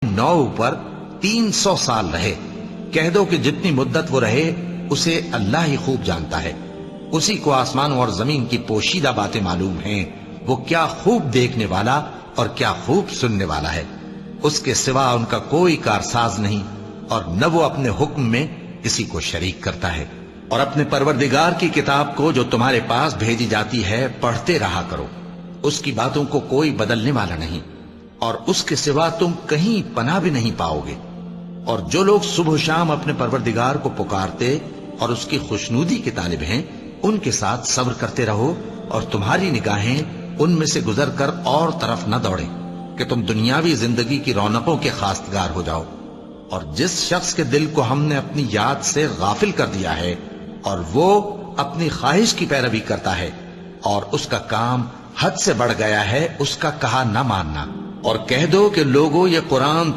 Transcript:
9 اوپر 300 سال رہے۔ کہہ دو کہ جتنی مدت وہ رہے اسے اللہ ہی خوب جانتا ہے، اسی کو آسمانوں اور زمین کی پوشیدہ باتیں معلوم ہیں، وہ کیا خوب دیکھنے والا اور کیا خوب سننے والا ہے۔ اس کے سوا ان کا کوئی کارساز نہیں، اور نہ وہ اپنے حکم میں کسی کو شریک کرتا ہے۔ اور اپنے پروردگار کی کتاب کو جو تمہارے پاس بھیجی جاتی ہے پڑھتے رہا کرو، اس کی باتوں کو کوئی بدلنے والا نہیں، اور اس کے سوا تم کہیں پناہ بھی نہیں پاؤ گے۔ اور جو لوگ صبح و شام اپنے پروردگار کو پکارتے اور اس کی خوشنودی کے طالب ہیں، ان کے ساتھ صبر کرتے رہو، اور تمہاری نگاہیں ان میں سے گزر کر اور طرف نہ دوڑیں کہ تم دنیاوی زندگی کی رونقوں کے خواستگار ہو جاؤ۔ اور جس شخص کے دل کو ہم نے اپنی یاد سے غافل کر دیا ہے اور وہ اپنی خواہش کی پیروی کرتا ہے اور اس کا کام حد سے بڑھ گیا ہے، اس کا کہا نہ ماننا، اور کہہ دو کہ لوگوں یہ قرآن